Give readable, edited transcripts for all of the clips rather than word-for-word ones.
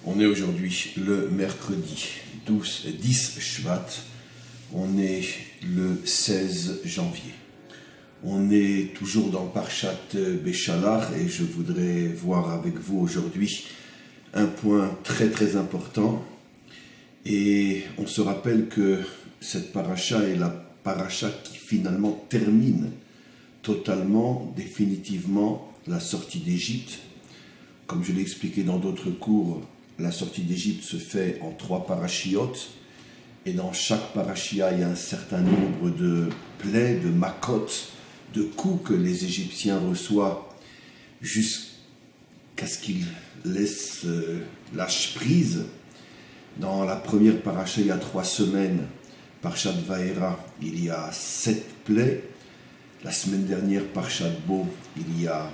On est aujourd'hui le mercredi 10 Shvat, on est le 16 janvier. On est toujours dans Parshat Beshalach et je voudrais voir avec vous aujourd'hui un point très important. Et on se rappelle que cette paracha est la paracha qui finalement termine totalement, définitivement la sortie d'Égypte. Comme je l'ai expliqué dans d'autres cours, la sortie d'Égypte se fait en 3 parachiotes, et dans chaque parachia, il y a un certain nombre de plaies, de makot, de coups que les Égyptiens reçoivent jusqu'à ce qu'ils lâchent prise. Dans la première paracha, il y a 3 semaines, Parshat Vaera, il y a 7 plaies. La semaine dernière, Parshat Bo, il y a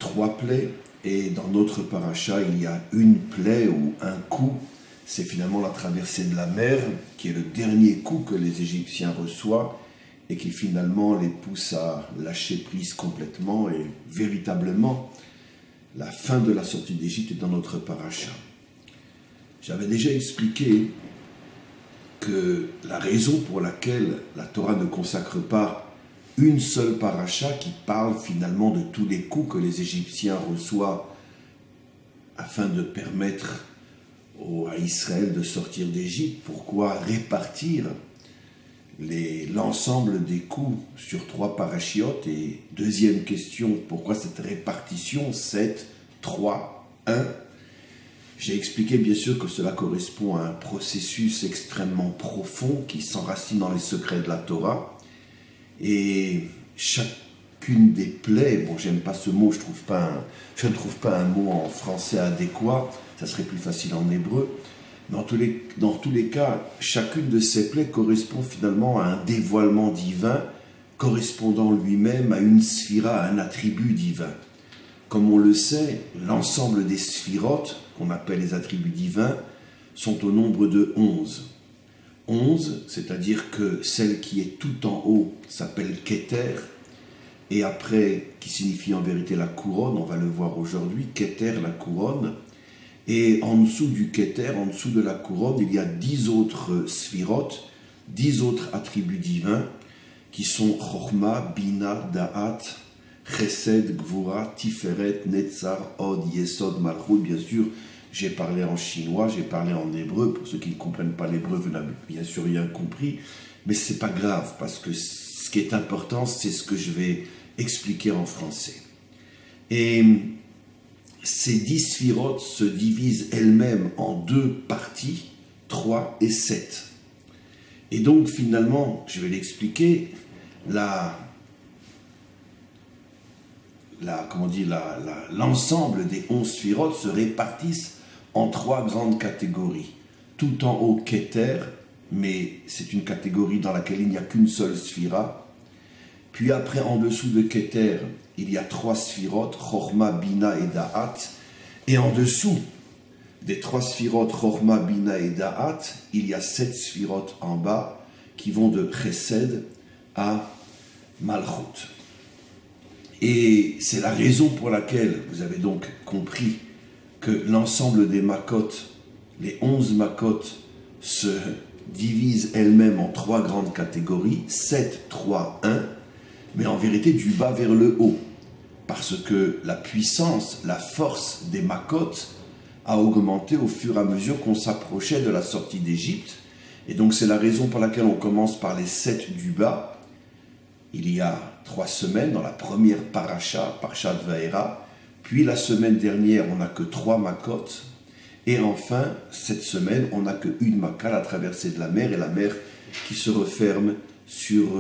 3 plaies. Et dans notre paracha, il y a une plaie ou un coup. C'est finalement la traversée de la mer, qui est le dernier coup que les Égyptiens reçoivent et qui finalement les pousse à lâcher prise complètement. Et véritablement, la fin de la sortie d'Égypte est dans notre paracha. J'avais déjà expliqué que la raison pour laquelle la Torah ne consacre pas une seule paracha qui parle finalement de tous les coups que les Égyptiens reçoivent afin de permettre à Israël de sortir d'Égypte. Pourquoi répartir l'ensemble des coups sur 3 parachiotes? Et deuxième question, pourquoi cette répartition 7, 3, 1? J'ai expliqué bien sûr que cela correspond à un processus extrêmement profond qui s'enracine dans les secrets de la Torah. Et chacune des plaies, bon, j'aime pas ce mot, je ne trouve pas un mot en français adéquat, ça serait plus facile en hébreu. Dans tous les cas, chacune de ces plaies correspond finalement à un dévoilement divin, correspondant lui-même à une sphira, à un attribut divin. Comme on le sait, l'ensemble des sphirotes, qu'on appelle les attributs divins, sont au nombre de 11. 11, c'est-à-dire que celle qui est tout en haut s'appelle Keter, et après, qui signifie en vérité la couronne, on va le voir aujourd'hui, Keter, la couronne, et en dessous du Keter, en dessous de la couronne, il y a 10 autres sphirotes, 10 autres attributs divins, qui sont Chochma, Bina, Da'at, Chesed, Gvura, Tiferet, Netzar, Od, Yesod, Malchut. Bien sûr, j'ai parlé en chinois, j'ai parlé en hébreu. Pour ceux qui ne comprennent pas l'hébreu, vous n'avez bien sûr rien compris. Mais ce n'est pas grave, parce que ce qui est important, c'est ce que je vais expliquer en français. Et ces 10 sphirotes se divisent elles-mêmes en 2 parties, 3 et 7. Et donc, finalement, je vais l'expliquer, l'ensemble des 11 sphirotes se répartissent en 3 grandes catégories. Tout en haut, Keter, mais c'est une catégorie dans laquelle il n'y a qu'une seule sphira. Puis après, en dessous de Keter, il y a 3 sphirotes, Chochma, Bina et Da'at. Et en dessous des 3 sphirotes, Chochma, Bina et Da'at, il y a 7 sphirotes en bas qui vont de Chesed à Malchut. Et c'est la raison pour laquelle vous avez donc compris que l'ensemble des makot, les 11 makot, se divisent elles-mêmes en 3 grandes catégories, 7, 3, 1, mais en vérité du bas vers le haut, parce que la puissance, la force des makot a augmenté au fur et à mesure qu'on s'approchait de la sortie d'Égypte, et donc c'est la raison pour laquelle on commence par les 7 du bas. Il y a 3 semaines, dans la première paracha, Parshat Vaera, puis la semaine dernière, on n'a que 3 makot, et enfin, cette semaine, on n'a qu'une maka, la traversée de la mer, et la mer qui se referme sur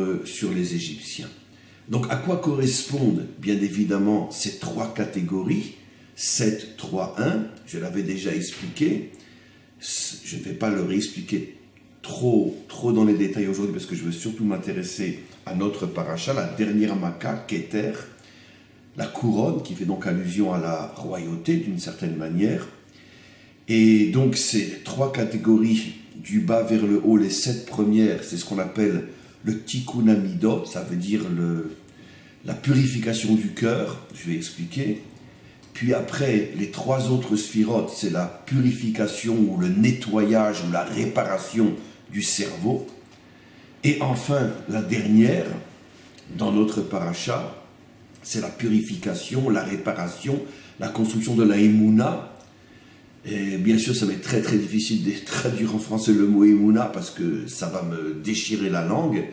les Égyptiens. Donc, à quoi correspondent, bien évidemment, ces 3 catégories, 7, 3, 1, je l'avais déjà expliqué, je ne vais pas le réexpliquer trop dans les détails aujourd'hui, parce que je veux surtout m'intéresser à notre paracha, la dernière maka, Keter, la couronne, qui fait donc allusion à la royauté d'une certaine manière. Et donc ces 3 catégories, du bas vers le haut, les 7 premières, c'est ce qu'on appelle le tikkun hamidot, ça veut dire la purification du cœur, je vais expliquer. puis après les trois autres sphirotes, c'est la purification ou le nettoyage ou la réparation du cerveau. Et enfin, la dernière, dans notre paracha, c'est la purification, la réparation, la construction de la Emouna. Et bien sûr, ça va être très très difficile de traduire en français le mot Emouna parce que ça va me déchirer la langue.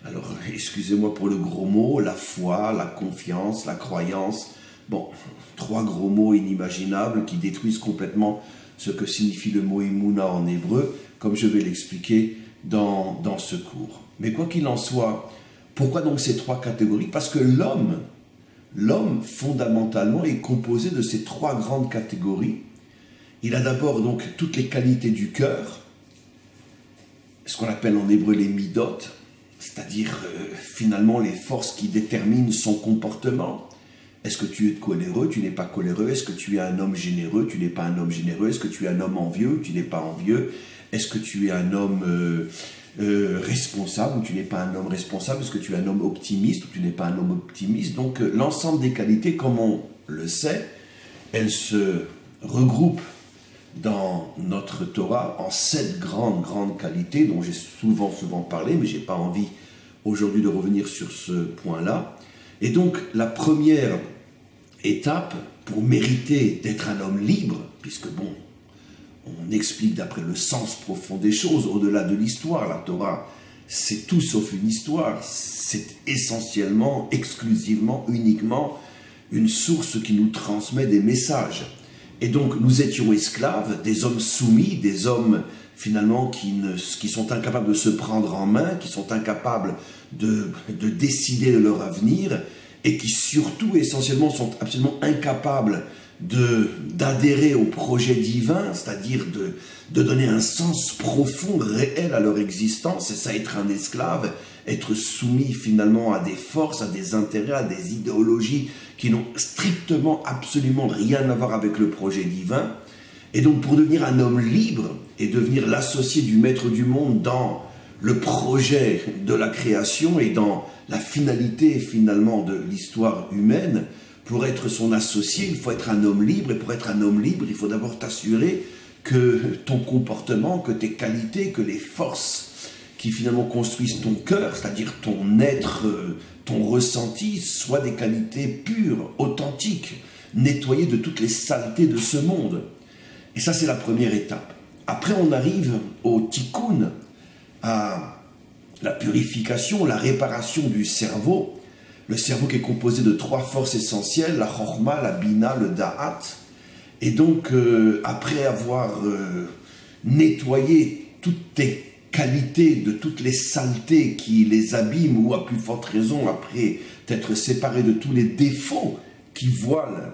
Alors, excusez-moi pour le gros mot, la foi, la confiance, la croyance. Bon, trois gros mots inimaginables qui détruisent complètement ce que signifie le mot Emouna en hébreu, comme je vais l'expliquer dans ce cours. Mais quoi qu'il en soit, pourquoi donc ces trois catégories? Parce que l'homme, fondamentalement, est composé de ces trois grandes catégories. Il a d'abord donc toutes les qualités du cœur, ce qu'on appelle en hébreu les midot, c'est-à-dire finalement les forces qui déterminent son comportement. Est-ce que tu es coléreux, tu n'es pas coléreux? Est-ce que tu es un homme généreux, tu n'es pas un homme généreux? Est-ce que tu es un homme envieux, tu n'es pas envieux? Est-ce que tu es un homme responsable ou tu n'es pas un homme responsable? Est-ce que tu es un homme optimiste ou tu n'es pas un homme optimiste? Donc l'ensemble des qualités, comme on le sait, elles se regroupent dans notre Torah en 7 grandes qualités dont j'ai souvent parlé, mais je n'ai pas envie aujourd'hui de revenir sur ce point-là. Et donc la première étape pour mériter d'être un homme libre, puisque bon, on explique d'après le sens profond des choses, au-delà de l'histoire, la Torah, c'est tout sauf une histoire, c'est essentiellement, exclusivement, uniquement une source qui nous transmet des messages. Et donc nous étions esclaves, des hommes soumis, des hommes finalement qui sont incapables de se prendre en main, qui sont incapables de décider de leur avenir, et qui surtout essentiellement sont absolument incapables d'adhérer au projet divin, c'est-à-dire de donner un sens profond, réel à leur existence. C'est ça, être un esclave, être soumis finalement à des forces, à des intérêts, à des idéologies qui n'ont strictement, absolument rien à voir avec le projet divin. Et donc pour devenir un homme libre et devenir l'associé du maître du monde dans le projet de la création et dans la finalité finalement de l'histoire humaine, pour être son associé, il faut être un homme libre, et pour être un homme libre, il faut d'abord t'assurer que ton comportement, que tes qualités, que les forces qui finalement construisent ton cœur, c'est-à-dire ton être, ton ressenti, soient des qualités pures, authentiques, nettoyées de toutes les saletés de ce monde. Et ça, c'est la première étape. Après, on arrive au tikkun, à la purification, la réparation du cerveau. Le cerveau qui est composé de 3 forces essentielles, la chorma, la bina, le da'at. Et donc, après avoir nettoyé toutes tes qualités de toutes les saletés qui les abîment, ou à plus forte raison, après t'être séparé de tous les défauts qui voilent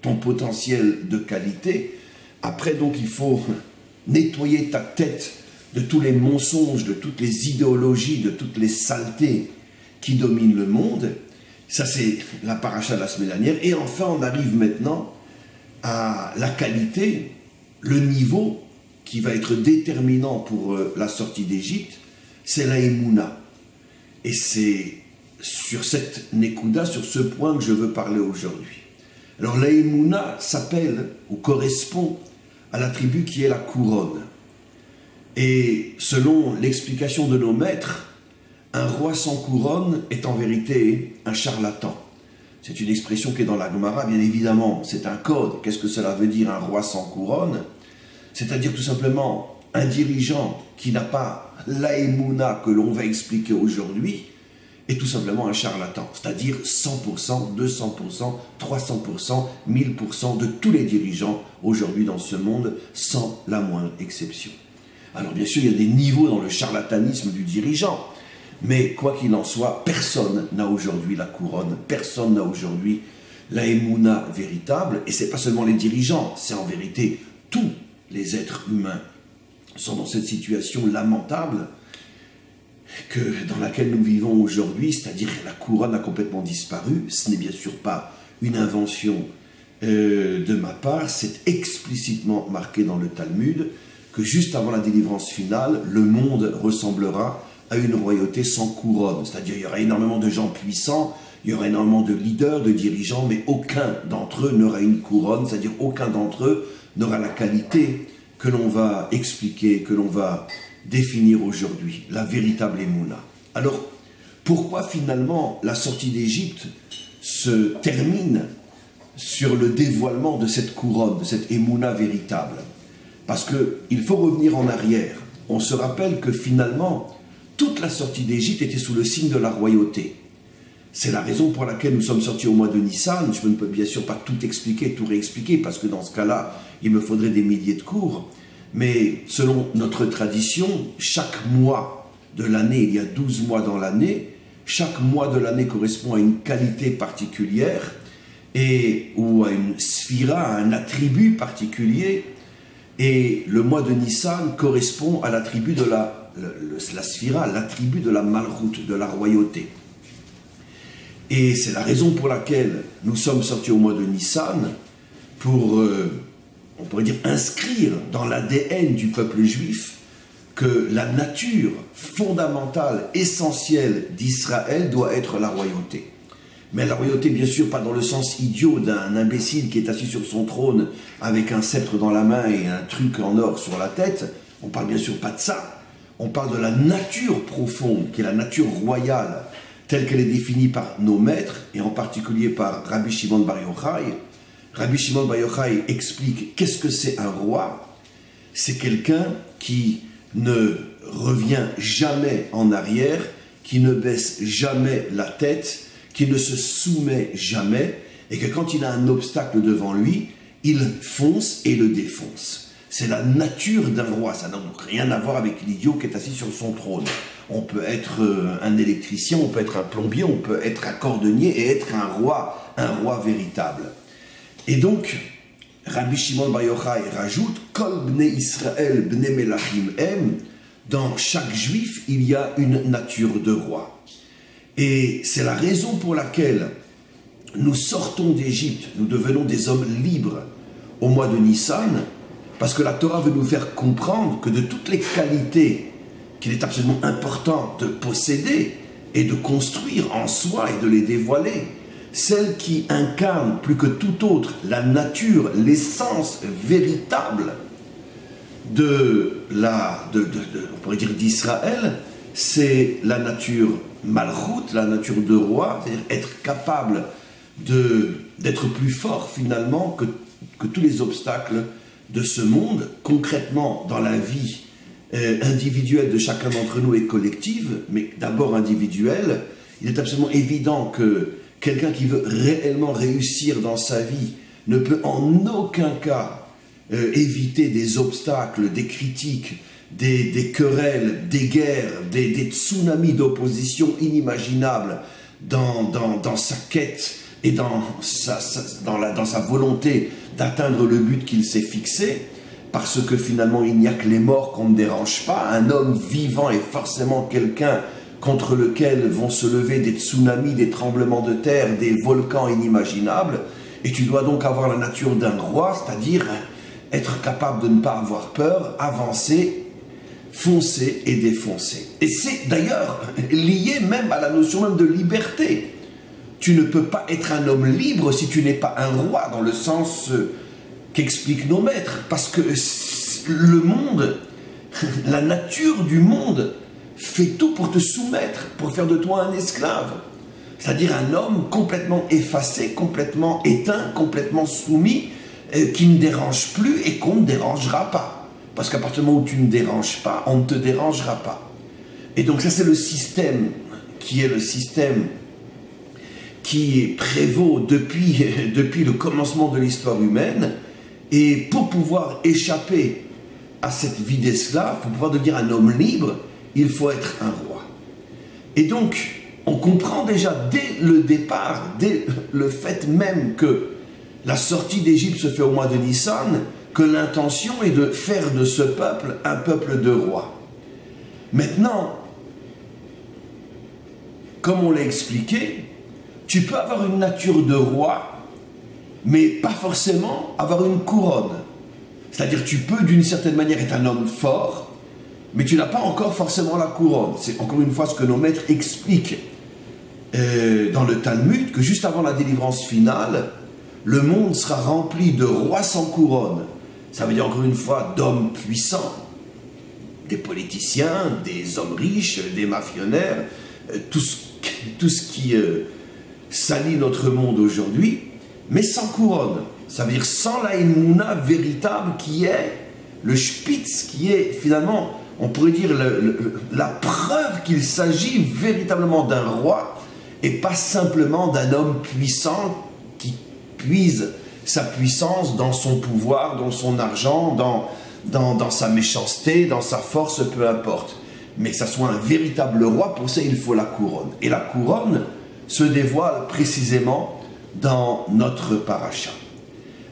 ton potentiel de qualité, après donc il faut nettoyer ta tête de tous les mensonges, de toutes les idéologies, de toutes les saletés qui dominent le monde. Ça, c'est la paracha de la semaine dernière. Et enfin, on arrive maintenant à la qualité, le niveau qui va être déterminant pour la sortie d'Égypte, c'est la Emouna. Et c'est sur cette Nekuda, sur ce point que je veux parler aujourd'hui. Alors la Emouna s'appelle, ou correspond à l'attribut qui est la couronne. Et selon l'explication de nos maîtres, un roi sans couronne est en vérité un charlatan. C'est une expression qui est dans la Gemara, bien évidemment, c'est un code. Qu'est-ce que cela veut dire, un roi sans couronne? C'est-à-dire tout simplement un dirigeant qui n'a pas la Emouna que l'on va expliquer aujourd'hui est tout simplement un charlatan. C'est-à-dire 100%, 200%, 300%, 1000% de tous les dirigeants aujourd'hui dans ce monde, sans la moindre exception. Alors bien sûr, il y a des niveaux dans le charlatanisme du dirigeant, mais quoi qu'il en soit, personne n'a aujourd'hui la couronne, personne n'a aujourd'hui la Emouna véritable, et c'est pas seulement les dirigeants, c'est en vérité tous les êtres humains sont dans cette situation lamentable dans laquelle nous vivons aujourd'hui, c'est-à-dire que la couronne a complètement disparu. Ce n'est bien sûr pas une invention de ma part, c'est explicitement marqué dans le Talmud que juste avant la délivrance finale, le monde ressemblera à une royauté sans couronne. C'est-à-dire qu'il y aura énormément de gens puissants, il y aura énormément de leaders, de dirigeants, mais aucun d'entre eux n'aura une couronne, c'est-à-dire aucun d'entre eux n'aura la qualité que l'on va expliquer, que l'on va définir aujourd'hui, la véritable Emouna. Alors, pourquoi finalement la sortie d'Égypte se termine sur le dévoilement de cette couronne, de cette Emouna véritable? Parce qu'il faut revenir en arrière. On se rappelle que finalement, toute la sortie d'Égypte était sous le signe de la royauté. C'est la raison pour laquelle nous sommes sortis au mois de Nissan. Je ne peux bien sûr pas tout expliquer, tout réexpliquer, parce que dans ce cas-là, il me faudrait des milliers de cours. Mais selon notre tradition, chaque mois de l'année, il y a 12 mois dans l'année, chaque mois de l'année correspond à une qualité particulière ou à une sphira, à un attribut particulier. Et le mois de Nissan correspond à l'attribut de la sphira, l'attribut de la malroute, de la royauté. Et c'est la raison pour laquelle nous sommes sortis au mois de Nissan pour, on pourrait dire, inscrire dans l'ADN du peuple juif que la nature fondamentale, essentielle d'Israël doit être la royauté. Mais la royauté, bien sûr, pas dans le sens idiot d'un imbécile qui est assis sur son trône avec un sceptre dans la main et un truc en or sur la tête. On parle bien sûr pas de ça. On parle de la nature profonde, qui est la nature royale, telle qu'elle est définie par nos maîtres, et en particulier par Rabbi Shimon Bar Yochai. Rabbi Shimon Bar Yochai explique qu'est-ce que c'est un roi. C'est quelqu'un qui ne revient jamais en arrière, qui ne baisse jamais la tête, qui ne se soumet jamais, et que quand il a un obstacle devant lui, il fonce et le défonce. C'est la nature d'un roi, ça n'a donc rien à voir avec l'idiot qui est assis sur son trône. On peut être un électricien, on peut être un plombier, on peut être un cordonnier et être un roi véritable. Et donc, Rabbi Shimon Bar Yochai rajoute « Kol bnei Israël bnei melachim em » dans chaque juif, il y a une nature de roi. Et c'est la raison pour laquelle nous sortons d'Égypte, nous devenons des hommes libres au mois de Nissan, parce que la Torah veut nous faire comprendre que de toutes les qualités qu'il est absolument important de posséder et de construire en soi et de les dévoiler, celle qui incarne plus que tout autre la nature, l'essence véritable on pourrait dire d'Israël, c'est la nature malroute, la nature de roi, c'est-à-dire être capable d'être plus fort finalement que tous les obstacles de ce monde, concrètement dans la vie individuelle de chacun d'entre nous et collective, mais d'abord individuelle. Il est absolument évident que quelqu'un qui veut réellement réussir dans sa vie ne peut en aucun cas éviter des obstacles, des critiques, des querelles, des guerres, des tsunamis d'opposition inimaginables dans sa quête et dans sa volonté d'atteindre le but qu'il s'est fixé, parce que finalement il n'y a que les morts qu'on ne dérange pas. Un homme vivant est forcément quelqu'un contre lequel vont se lever des tsunamis, des tremblements de terre, des volcans inimaginables, et tu dois donc avoir la nature d'un roi, c'est-à-dire être capable de ne pas avoir peur, avancer, foncer et défoncer. Et c'est d'ailleurs lié même à la notion même de liberté. Tu ne peux pas être un homme libre si tu n'es pas un roi, dans le sens qu'expliquent nos maîtres, parce que le monde, la nature du monde, fait tout pour te soumettre, pour faire de toi un esclave. C'est-à-dire un homme complètement effacé, complètement éteint, complètement soumis, qui ne dérange plus et qu'on ne dérangera pas. Parce qu'à partir du moment où tu ne déranges pas, on ne te dérangera pas. Et donc ça c'est le système qui prévaut depuis le commencement de l'histoire humaine. Et pour pouvoir échapper à cette vie d'esclave, pour pouvoir devenir un homme libre, il faut être un roi. Et donc, on comprend déjà dès le départ, dès le fait même que la sortie d'Égypte se fait au mois de Nissan, que l'intention est de faire de ce peuple un peuple de rois. Maintenant, comme on l'a expliqué, tu peux avoir une nature de roi, mais pas forcément avoir une couronne. C'est-à-dire tu peux d'une certaine manière être un homme fort, mais tu n'as pas encore forcément la couronne. C'est encore une fois ce que nos maîtres expliquent. dans le Talmud que juste avant la délivrance finale, le monde sera rempli de rois sans couronne. Ça veut dire encore une fois d'hommes puissants, des politiciens, des hommes riches, des mafionnaires, tout ce qui salit notre monde aujourd'hui, mais sans couronne. Ça veut dire sans la Emouna véritable qui est le Spitz, qui est finalement, on pourrait dire, la preuve qu'il s'agit véritablement d'un roi et pas simplement d'un homme puissant qui puise sa puissance dans son pouvoir, dans son argent, dans sa méchanceté, dans sa force, peu importe. Mais que ça soit un véritable roi, pour ça il faut la couronne. Et la couronne se dévoile précisément dans notre paracha.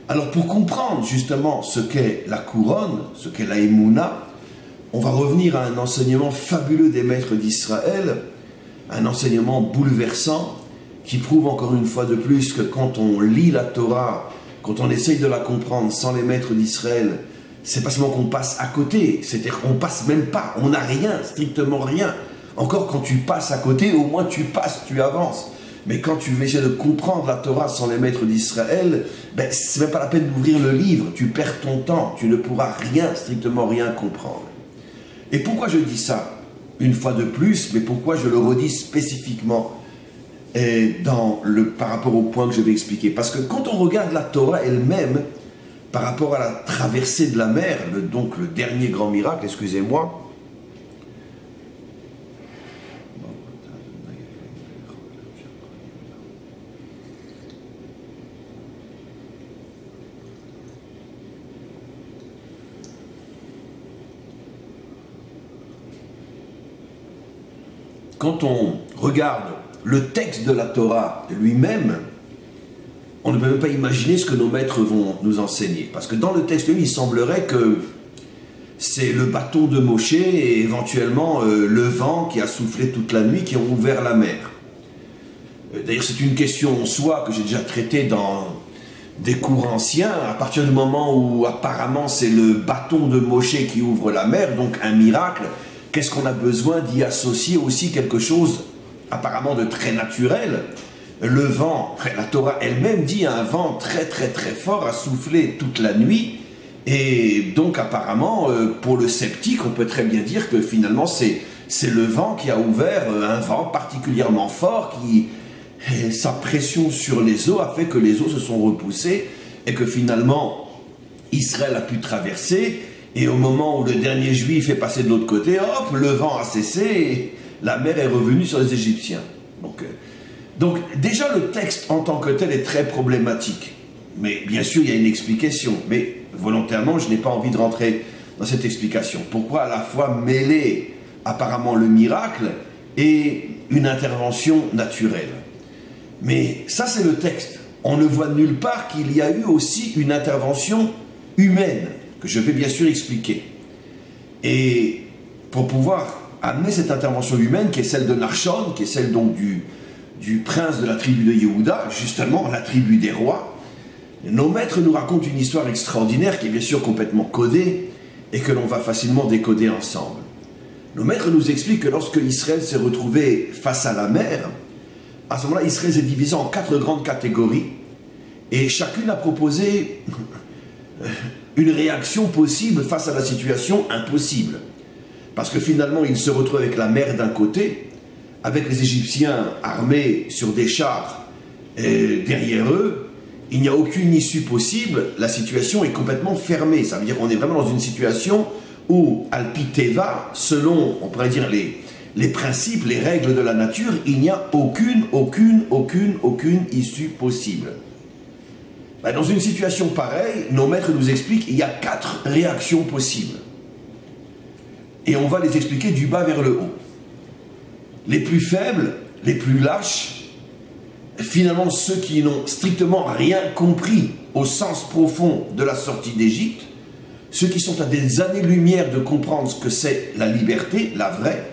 Alors pour comprendre justement ce qu'est la couronne, ce qu'est la Emouna, on va revenir à un enseignement fabuleux des maîtres d'Israël, un enseignement bouleversant qui prouve encore une fois de plus que quand on lit la Torah, quand on essaye de la comprendre sans les maîtres d'Israël, c'est pas seulement qu'on passe à côté, c'est-à-dire qu'on passe même pas, on n'a rien, strictement rien. Encore quand tu passes à côté, au moins tu passes, tu avances. Mais quand tu veux essayer de comprendre la Torah sans les maîtres d'Israël, ben, c'est même pas la peine d'ouvrir le livre, tu perds ton temps, tu ne pourras rien, strictement rien comprendre. Et pourquoi je dis ça une fois de plus, mais pourquoi je le redis spécifiquement par rapport au point que je vais expliquer? Parce que quand on regarde la Torah elle-même, par rapport à la traversée de la mer, donc le dernier grand miracle, excusez-moi, quand on regarde le texte de la Torah lui-même, on ne peut même pas imaginer ce que nos maîtres vont nous enseigner. Parce que dans le texte, il semblerait que c'est le bâton de Moshe et éventuellement le vent qui a soufflé toute la nuit qui ont ouvert la mer. D'ailleurs, c'est une question en soi que j'ai déjà traitée dans des cours anciens. À partir du moment où apparemment c'est le bâton de Moshe qui ouvre la mer, donc un miracle, qu'est-ce qu'on a besoin d'y associer aussi quelque chose apparemment de très naturel? Le vent, la Torah elle-même dit un vent très très très fort a soufflé toute la nuit, et donc apparemment pour le sceptique on peut très bien dire que finalement c'est le vent qui a ouvert, un vent particulièrement fort qui, sa pression sur les eaux a fait que les eaux se sont repoussées et que finalement Israël a pu traverser, et au moment où le dernier juif est passé de l'autre côté, hop, le vent a cessé et la mer est revenue sur les Égyptiens. Donc déjà le texte en tant que tel est très problématique. Mais bien sûr il y a une explication. Mais volontairement je n'ai pas envie de rentrer dans cette explication. Pourquoi à la fois mêler apparemment le miracle et une intervention naturelle? Mais ça c'est le texte. On ne voit nulle part qu'il y a eu aussi une intervention humaine, que je vais bien sûr expliquer. Et pour pouvoir amener cette intervention humaine, qui est celle de Nachshon, qui est celle donc du prince de la tribu de Yehuda, justement la tribu des rois, nos maîtres nous racontent une histoire extraordinaire qui est bien sûr complètement codée et que l'on va facilement décoder ensemble. Nos maîtres nous expliquent que lorsque Israël s'est retrouvé face à la mer, à ce moment-là, Israël s'est divisé en 4 grandes catégories et chacune a proposé une réaction possible face à la situation impossible. Parce que finalement, il se retrouve avec la mer d'un côté, avec les Égyptiens armés sur des chars derrière eux, il n'y a aucune issue possible, la situation est complètement fermée. Ça veut dire qu'on est vraiment dans une situation où, Alpi-Teva, selon, on pourrait dire, les principes, les règles de la nature, il n'y a aucune issue possible. Dans une situation pareille, nos maîtres nous expliquent qu'il y a 4 réactions possibles. Et on va les expliquer du bas vers le haut. Les plus faibles, les plus lâches, finalement ceux qui n'ont strictement rien compris au sens profond de la sortie d'Égypte, ceux qui sont à des années-lumière de comprendre ce que c'est la liberté, la vraie,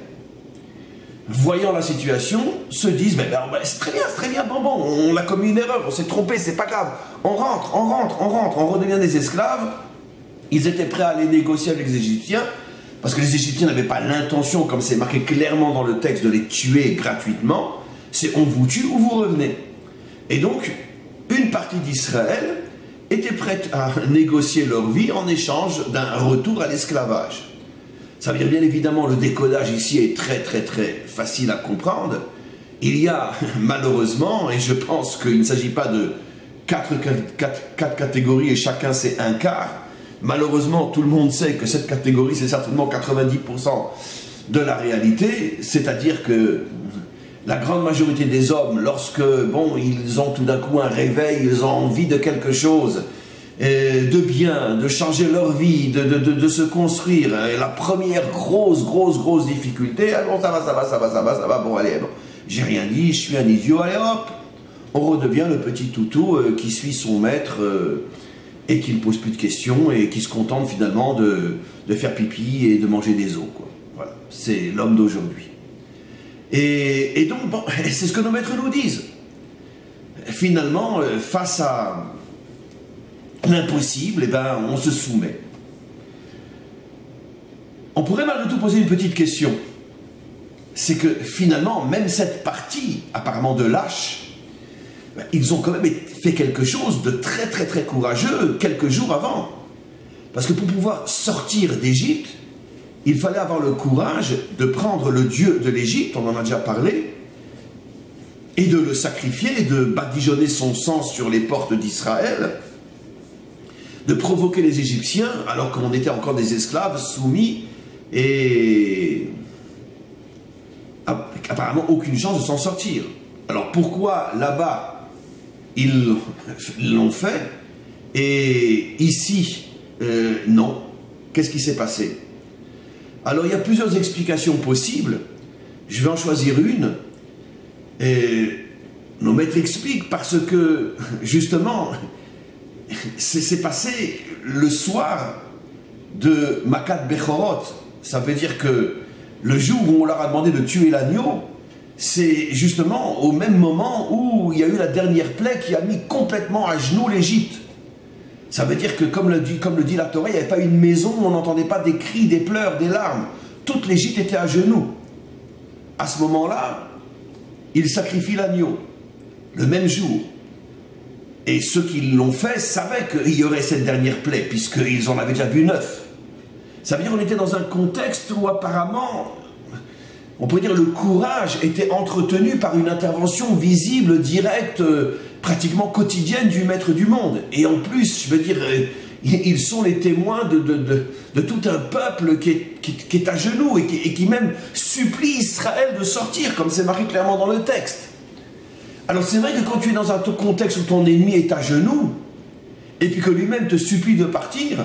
voyant la situation, se disent c'est très bien, bon, on a commis une erreur, on s'est trompé, c'est pas grave, on rentre, on redevient des esclaves. Ils étaient prêts à aller négocier avec les Égyptiens, parce que les Égyptiens n'avaient pas l'intention, comme c'est marqué clairement dans le texte, de les tuer gratuitement. c'est on vous tue ou vous revenez. Et donc, une partie d'Israël était prête à négocier leur vie en échange d'un retour à l'esclavage. Ça veut dire bien évidemment, le décodage ici est très facile à comprendre. Il y a malheureusement, et je pense qu'il ne s'agit pas de quatre catégories et chacun c'est un quart. Malheureusement, tout le monde sait que cette catégorie c'est certainement 90% de la réalité, c'est-à-dire que la grande majorité des hommes, lorsque, bon, ils ont tout d'un coup un réveil, ils ont envie de quelque chose, de bien, de changer leur vie, de se construire, et la première grosse difficulté, ah bon, ça va, bon, allez, bon, j'ai rien dit, je suis un idiot, allez hop, on redevient le petit toutou qui suit son maître et qui ne pose plus de questions et qui se contente finalement de faire pipi et de manger des os, quoi. Voilà, c'est l'homme d'aujourd'hui. Et donc, bon, c'est ce que nos maîtres nous disent. Finalement, face à l'impossible, eh ben, on se soumet. On pourrait malgré tout poser une petite question. C'est que finalement, même cette partie, apparemment de lâches, ils ont quand même fait quelque chose de très courageux quelques jours avant. Parce que pour pouvoir sortir d'Égypte, il fallait avoir le courage de prendre le dieu de l'Égypte, on en a déjà parlé, et de le sacrifier, de badigeonner son sang sur les portes d'Israël, de provoquer les Égyptiens, alors qu'on était encore des esclaves soumis, et apparemment aucune chance de s'en sortir. Alors pourquoi là-bas, ils l'ont fait, et ici, non? Qu'est-ce qui s'est passé? Alors, il y a plusieurs explications possibles. Je vais en choisir une. Et nos maîtres expliquent parce que, justement, c'est passé le soir de Makat Bechorot. Ça veut dire que le jour où on leur a demandé de tuer l'agneau, c'est justement au même moment où il y a eu la dernière plaie qui a mis complètement à genoux l'Égypte. Ça veut dire que, comme le dit la Torah, il n'y avait pas une maison où on n'entendait pas des cris, des pleurs, des larmes. Toute l'Égypte était à genoux. À ce moment-là, ils sacrifient l'agneau, le même jour. Et ceux qui l'ont fait savaient qu'il y aurait cette dernière plaie, puisqu'ils en avaient déjà vu 9. Ça veut dire qu'on était dans un contexte où apparemment, on pourrait dire le courage était entretenu par une intervention visible, directe, pratiquement quotidienne du maître du monde. Et en plus, je veux dire, ils sont les témoins de tout un peuple qui est à genoux et qui même supplie Israël de sortir, comme c'est marqué clairement dans le texte. Alors c'est vrai que quand tu es dans un contexte où ton ennemi est à genoux, et puis que lui-même te supplie de partir,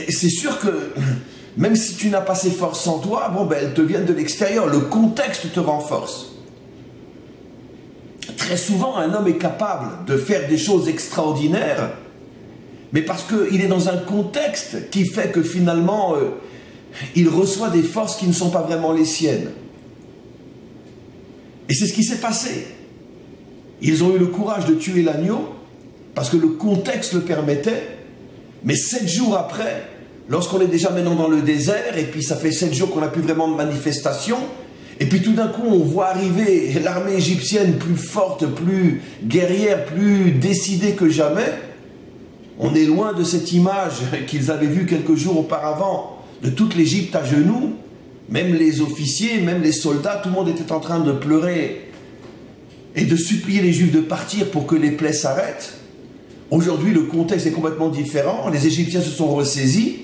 c'est sûr que même si tu n'as pas ces forces en toi, bon ben elles te viennent de l'extérieur, le contexte te renforce. Très souvent, un homme est capable de faire des choses extraordinaires, mais parce qu'il est dans un contexte qui fait que finalement, il reçoit des forces qui ne sont pas vraiment les siennes. Et c'est ce qui s'est passé. Ils ont eu le courage de tuer l'agneau, parce que le contexte le permettait, mais 7 jours après, lorsqu'on est déjà maintenant dans le désert, et puis ça fait 7 jours qu'on n'a plus vraiment de manifestation, et puis tout d'un coup, on voit arriver l'armée égyptienne plus forte, plus guerrière, plus décidée que jamais. On est loin de cette image qu'ils avaient vue quelques jours auparavant, de toute l'Égypte à genoux. Même les officiers, même les soldats, tout le monde était en train de pleurer et de supplier les Juifs de partir pour que les plaies s'arrêtent. Aujourd'hui, le contexte est complètement différent. Les Égyptiens se sont ressaisis.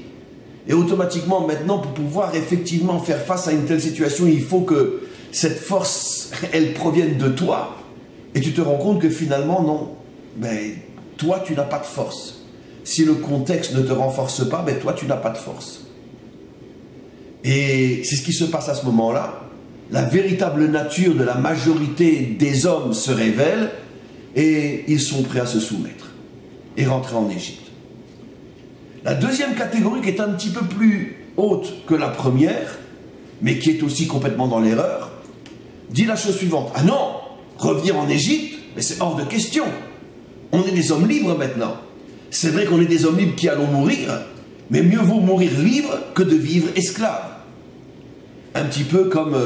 Et automatiquement, maintenant, pour pouvoir effectivement faire face à une telle situation, il faut que cette force, elle provienne de toi. Et tu te rends compte que finalement, non. Ben, toi, tu n'as pas de force. Si le contexte ne te renforce pas, ben, toi, tu n'as pas de force. Et c'est ce qui se passe à ce moment-là. La véritable nature de la majorité des hommes se révèle et ils sont prêts à se soumettre et rentrer en Égypte. La deuxième catégorie, qui est un petit peu plus haute que la première, mais qui est aussi complètement dans l'erreur, dit la chose suivante. Ah non, revenir en Égypte, mais c'est hors de question. On est des hommes libres maintenant. C'est vrai qu'on est des hommes libres qui allons mourir, mais mieux vaut mourir libre que de vivre esclave. Un petit peu comme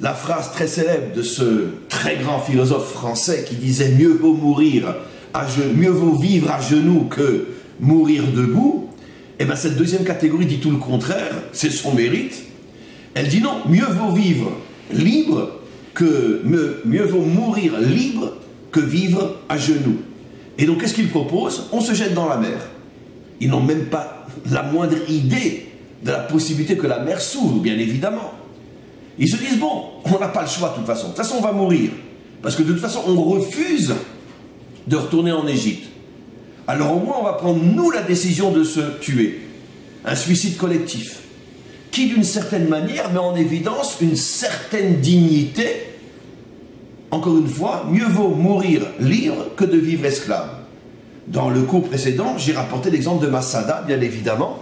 la phrase très célèbre de ce très grand philosophe français qui disait « mieux vaut mieux vaut vivre à genoux que mourir debout », et bien cette deuxième catégorie dit tout le contraire, c'est son mérite. Elle dit non, mieux vaut vivre libre mieux vaut mourir libre que vivre à genoux. Et donc qu'est-ce qu'ils proposent? On se jette dans la mer. Ils n'ont même pas la moindre idée de la possibilité que la mer s'ouvre, bien évidemment. Ils se disent, bon, on n'a pas le choix de toute façon. De toute façon, on va mourir. Parce que de toute façon, on refuse de retourner en Égypte. Alors au moins, on va prendre, nous, la décision de se tuer. Un suicide collectif. Qui, d'une certaine manière, met en évidence une certaine dignité. Encore une fois, mieux vaut mourir libre que de vivre esclave. Dans le cours précédent, j'ai rapporté l'exemple de Masada, bien évidemment.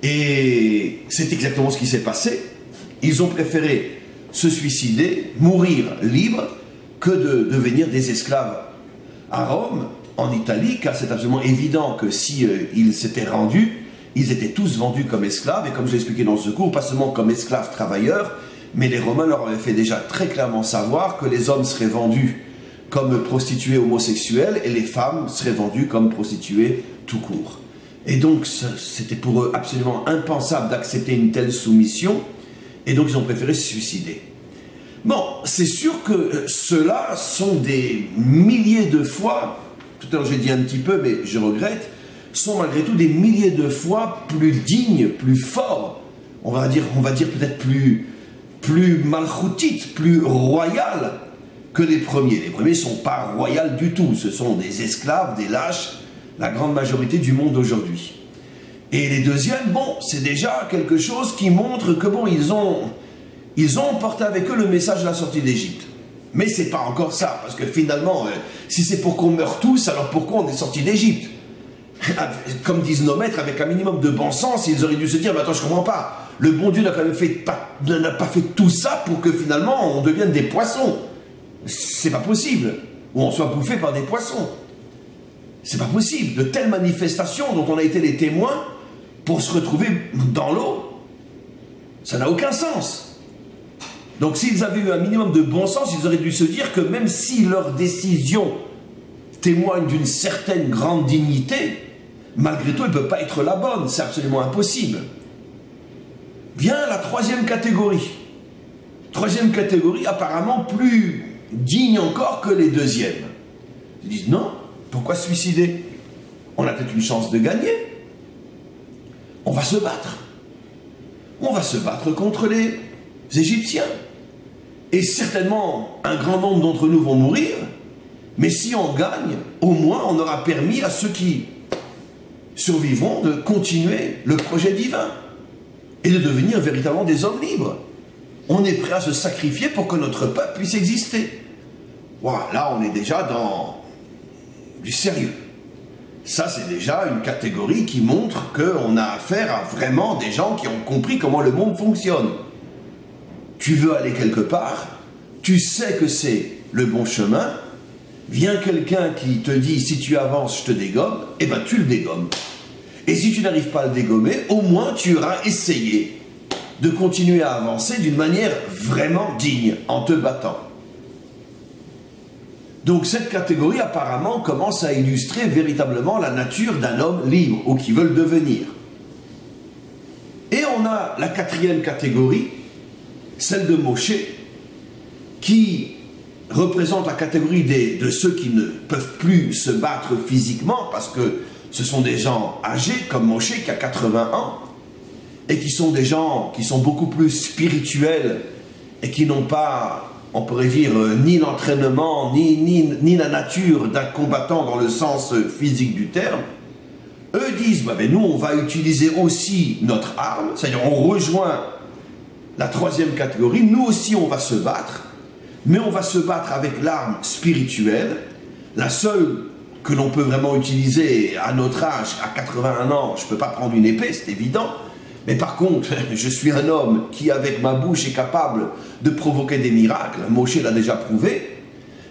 Et c'est exactement ce qui s'est passé. Ils ont préféré se suicider, mourir libre, que de devenir des esclaves à Rome, en Italie, car c'est absolument évident que si ils s'étaient rendus, ils étaient tous vendus comme esclaves, et comme je l'ai expliqué dans ce cours, pas seulement comme esclaves travailleurs, mais les Romains leur avaient fait déjà très clairement savoir que les hommes seraient vendus comme prostituées homosexuelles, et les femmes seraient vendues comme prostituées tout court. Et donc, c'était pour eux absolument impensable d'accepter une telle soumission, et donc ils ont préféré se suicider. Bon, c'est sûr que ceux-là sont des milliers de fois, tout à l'heure j'ai dit un petit peu, mais je regrette, sont malgré tout des milliers de fois plus dignes, plus forts, on va dire peut-être plus malchoutites, plus royales que les premiers. Les premiers ne sont pas royales du tout, ce sont des esclaves, des lâches, la grande majorité du monde aujourd'hui. Et les deuxièmes, bon, c'est déjà quelque chose qui montre que bon, ils ont porté avec eux le message de la sortie d'Égypte. Mais c'est pas encore ça, parce que finalement, si c'est pour qu'on meure tous, alors pourquoi on est sorti d'Égypte? Comme disent nos maîtres, avec un minimum de bon sens, ils auraient dû se dire, mais attends, je comprends pas, le bon Dieu n'a quand même pas fait tout ça pour que finalement on devienne des poissons. C'est pas possible, ou on soit bouffé par des poissons. C'est pas possible, de telles manifestations dont on a été les témoins pour se retrouver dans l'eau, ça n'a aucun sens. Donc s'ils avaient eu un minimum de bon sens, ils auraient dû se dire que même si leur décision témoigne d'une certaine grande dignité, malgré tout, elle ne peut pas être la bonne, c'est absolument impossible. Vient la troisième catégorie. Troisième catégorie apparemment plus digne encore que les deuxièmes. Ils disent non, pourquoi se suicider? On a peut-être une chance de gagner. On va se battre. On va se battre contre les Égyptiens. Et certainement, un grand nombre d'entre nous vont mourir. Mais si on gagne, au moins on aura permis à ceux qui survivront de continuer le projet divin et de devenir véritablement des hommes libres. On est prêt à se sacrifier pour que notre peuple puisse exister. Voilà, là on est déjà dans du sérieux. Ça c'est déjà une catégorie qui montre qu'on a affaire à vraiment des gens qui ont compris comment le monde fonctionne. Tu veux aller quelque part, tu sais que c'est le bon chemin, vient quelqu'un qui te dit si tu avances je te dégomme, et bien tu le dégommes. Et si tu n'arrives pas à le dégommer, au moins tu auras essayé de continuer à avancer d'une manière vraiment digne, en te battant. Donc cette catégorie apparemment commence à illustrer véritablement la nature d'un homme libre, ou qui veut le devenir. Et on a la quatrième catégorie, celle de Moshe, qui représente la catégorie de ceux qui ne peuvent plus se battre physiquement, parce que ce sont des gens âgés, comme Moshe qui a 80 ans, et qui sont des gens qui sont beaucoup plus spirituels, et qui n'ont pas, on pourrait dire, ni l'entraînement, ni la nature d'un combattant dans le sens physique du terme. Eux disent, bah, ben, nous on va utiliser aussi notre arme, c'est-à-dire on rejoint la troisième catégorie, nous aussi on va se battre, mais on va se battre avec l'arme spirituelle, la seule que l'on peut vraiment utiliser à notre âge, à 81 ans. Je ne peux pas prendre une épée, c'est évident, mais par contre, je suis un homme qui, avec ma bouche, est capable de provoquer des miracles. Moshe l'a déjà prouvé,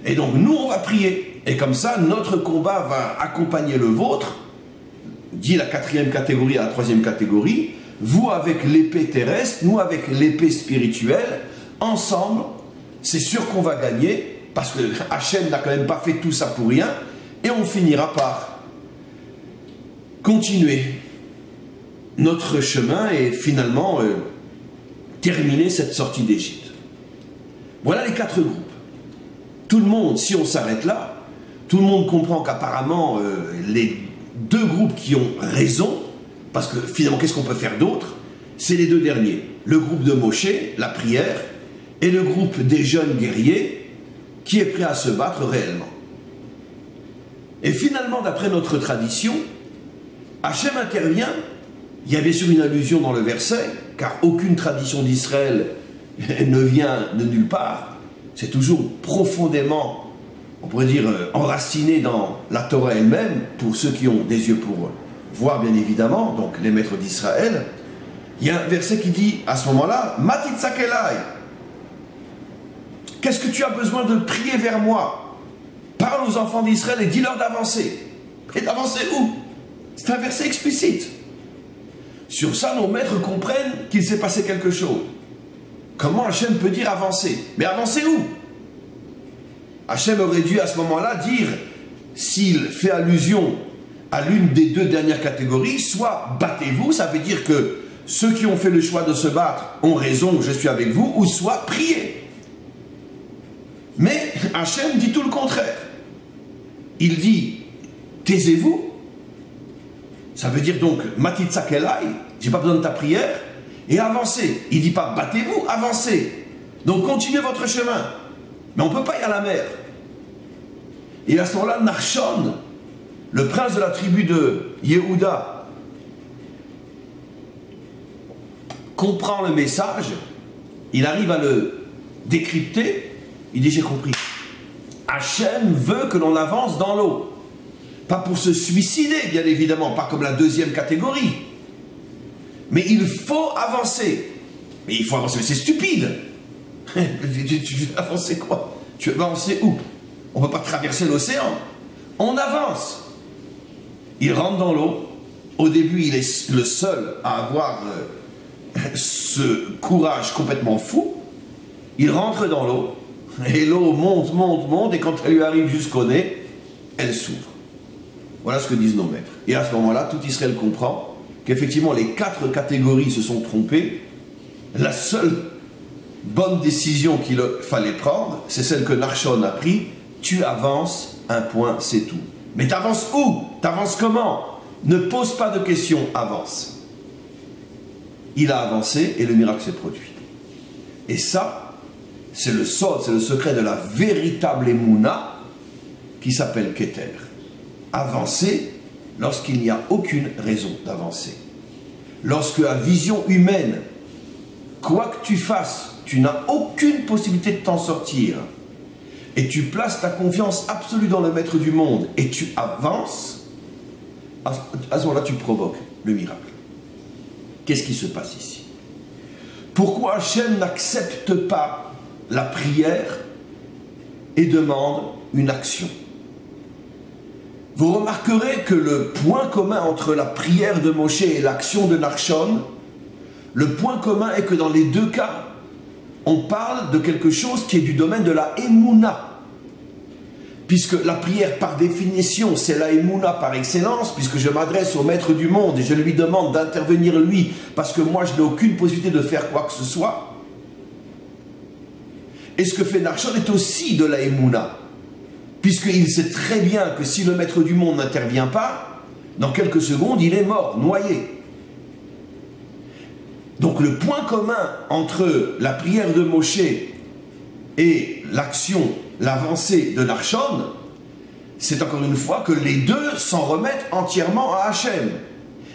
et donc nous, on va prier, et comme ça, notre combat va accompagner le vôtre, dit la quatrième catégorie à la troisième catégorie, vous avec l'épée terrestre, nous avec l'épée spirituelle, ensemble, c'est sûr qu'on va gagner, parce que Hachem n'a quand même pas fait tout ça pour rien, et on finira par continuer notre chemin et finalement terminer cette sortie d'Égypte. Voilà les 4 groupes. Tout le monde, si on s'arrête là, tout le monde comprend qu'apparemment les 2 groupes qui ont raison, parce que finalement qu'est-ce qu'on peut faire d'autre? C'est les 2 derniers. Le groupe de Moshe, la prière, et le groupe des jeunes guerriers qui est prêt à se battre réellement. Et finalement, d'après notre tradition, Hachem intervient. Il y a bien sûr une allusion dans le verset, car aucune tradition d'Israël ne vient de nulle part. C'est toujours profondément, on pourrait dire, enraciné dans la Torah elle-même, pour ceux qui ont des yeux pour voir, bien évidemment, donc les maîtres d'Israël. Il y a un verset qui dit, à ce moment-là, « Matitzakelai » qu'est-ce que tu as besoin de prier vers moi? Parle aux enfants d'Israël et dis-leur d'avancer. Et d'avancer où? C'est un verset explicite. Sur ça, nos maîtres comprennent qu'il s'est passé quelque chose. Comment Hachem peut dire avancer? Mais avancer où? Hachem aurait dû à ce moment-là dire, s'il fait allusion à l'une des 2 dernières catégories, soit battez-vous, ça veut dire que ceux qui ont fait le choix de se battre ont raison, je suis avec vous, ou soit priez. Mais Hachem dit tout le contraire. Il dit, taisez-vous. Ça veut dire donc, matitzakelai, j'ai pas besoin de ta prière, et avancez. Il dit pas, battez-vous, avancez. Donc continuez votre chemin. Mais on ne peut pas y aller à la mer. Et à ce moment-là, Nachshon, le prince de la tribu de Yehuda, comprend le message, il arrive à le décrypter, il dit, j'ai compris. Hachem veut que l'on avance dans l'eau. Pas pour se suicider, bien évidemment, pas comme la 2e catégorie. Mais il faut avancer. Mais il faut avancer, mais c'est stupide. Tu veux avancer quoi? Tu veux avancer où? On ne peut pas traverser l'océan. On avance. Il rentre dans l'eau. Au début, il est le seul à avoir ce courage complètement fou. Il rentre dans l'eau. Et l'eau monte, monte, monte. Et quand elle lui arrive jusqu'au nez, elle s'ouvre. Voilà ce que disent nos maîtres. Et à ce moment-là, tout Israël comprend qu'effectivement, les 4 catégories se sont trompées. La seule bonne décision qu'il fallait prendre, c'est celle que Nachshon a prise. Tu avances, un point, c'est tout. Mais t'avances où? T'avances comment? Ne pose pas de questions, avance. Il a avancé et le miracle s'est produit. Et ça, c'est le sod, c'est le secret de la véritable Emouna qui s'appelle Keter. Avancer lorsqu'il n'y a aucune raison d'avancer. Lorsque à vision humaine, quoi que tu fasses, tu n'as aucune possibilité de t'en sortir, et tu places ta confiance absolue dans le maître du monde, et tu avances, à ce moment-là, tu provoques le miracle. Qu'est-ce qui se passe ici? Pourquoi Hachem n'accepte pas la prière et demande une action? Vous remarquerez que le point commun entre la prière de Moshe et l'action de Nachshon, le point commun est que dans les 2 cas, on parle de quelque chose qui est du domaine de la Emouna. Puisque la prière, par définition, c'est la Emouna par excellence, puisque je m'adresse au maître du monde et je lui demande d'intervenir lui, parce que moi je n'ai aucune possibilité de faire quoi que ce soit. Et ce que fait Nachshon est aussi de la Emouna. Puisqu'il sait très bien que si le maître du monde n'intervient pas, dans quelques secondes, il est mort, noyé. Donc le point commun entre la prière de Moshe et l'action, l'avancée de Nachshon, c'est encore une fois que les 2 s'en remettent entièrement à Hachem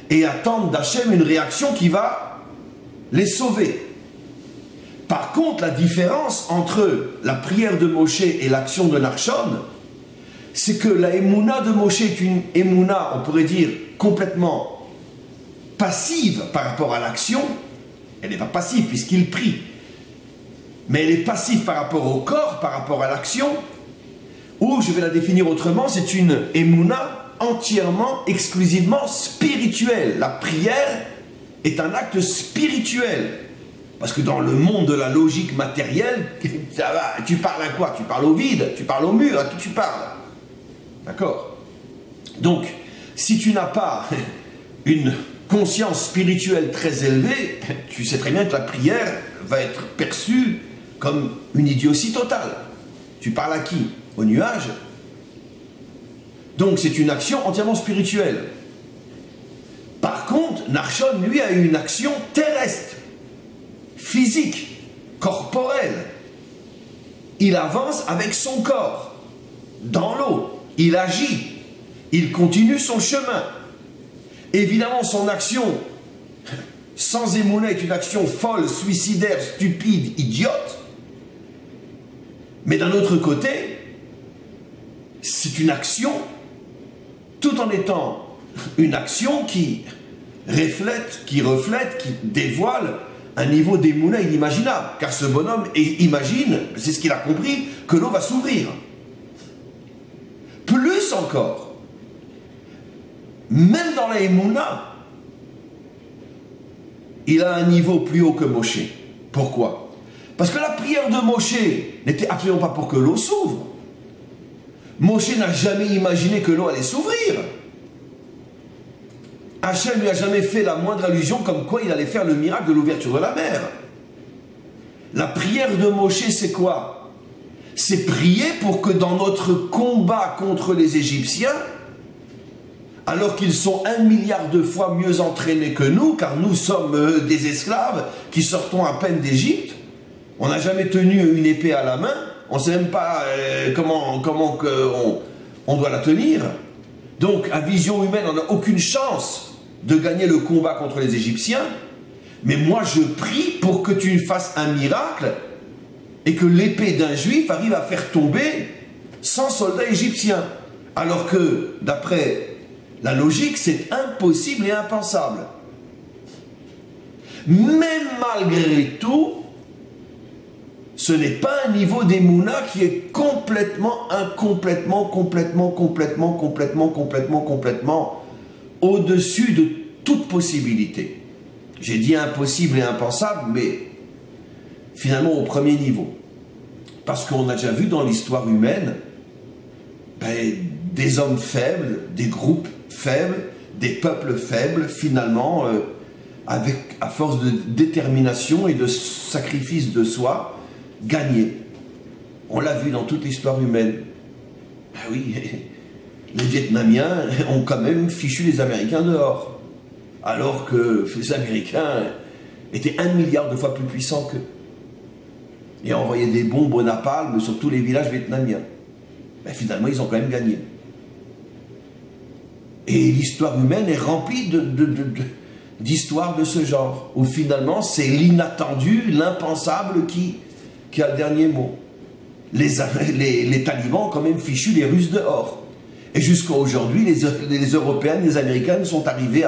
et attendent d'Hachem une réaction qui va les sauver. Par contre, la différence entre la prière de Moshe et l'action de Nachshon, c'est que la Emouna de Moshe est une Emouna, on pourrait dire, complètement passive par rapport à l'action. Elle n'est pas passive puisqu'il prie. Mais elle est passive par rapport au corps, par rapport à l'action. Ou, je vais la définir autrement, c'est une Emouna entièrement, exclusivement spirituelle. La prière est un acte spirituel. Parce que dans le monde de la logique matérielle, tu parles à quoi? Tu parles au vide, tu parles au mur, à qui tu parles? D'accord? Donc, si tu n'as pas une conscience spirituelle très élevée, tu sais très bien que la prière va être perçue comme une idiotie totale. Tu parles à qui? Au nuage? Donc c'est une action entièrement spirituelle. Par contre, Narshon, lui, a eu une action terrestre, physique, corporelle. Il avance avec son corps, dans l'eau, il agit, il continue son chemin. Évidemment, son action, sans émouna, est une action folle, suicidaire, stupide, idiote. Mais d'un autre côté, c'est une action, tout en étant une action qui reflète, qui dévoile un niveau d'émouna inimaginable. Car ce bonhomme imagine, c'est ce qu'il a compris, que l'eau va s'ouvrir. Plus encore, même dans la émouna, il a un niveau plus haut que Moshe. Pourquoi? Parce que la prière de Moshe n'était absolument pas pour que l'eau s'ouvre. Moshe n'a jamais imaginé que l'eau allait s'ouvrir. Hachem ne lui a jamais fait la moindre allusion comme quoi il allait faire le miracle de l'ouverture de la mer. La prière de Moshe, c'est quoi? C'est prier pour que dans notre combat contre les Égyptiens, alors qu'ils sont 1 milliard de fois mieux entraînés que nous, car nous sommes des esclaves qui sortons à peine d'Égypte, on n'a jamais tenu une épée à la main, on ne sait même pas comment on doit la tenir. Donc, à vision humaine, on n'a aucune chance de gagner le combat contre les Égyptiens. Mais moi, je prie pour que tu fasses un miracle et que l'épée d'un juif arrive à faire tomber 100 soldats égyptiens. Alors que, d'après la logique, c'est impossible et impensable. Même malgré tout, ce n'est pas un niveau d'émouna qui est complètement au-dessus de toute possibilité. J'ai dit impossible et impensable, mais finalement au premier niveau. Parce qu'on a déjà vu dans l'histoire humaine des hommes faibles, des groupes faibles, des peuples faibles, finalement, à force de détermination et de sacrifice de soi, gagner. On l'a vu dans toute l'histoire humaine. Ben oui, les Vietnamiens ont quand même fichu les Américains dehors. Alors que les Américains étaient 1 milliard de fois plus puissants qu'eux. Et envoyaient des bombes au napalm sur tous les villages vietnamiens. Ben finalement, ils ont quand même gagné. Et l'histoire humaine est remplie d'histoires de ce genre, où finalement, c'est l'inattendu, l'impensable qui a le dernier mot. Les talibans ont quand même fichu les Russes dehors. Et jusqu'à aujourd'hui, les Européens, les Américains sont arrivés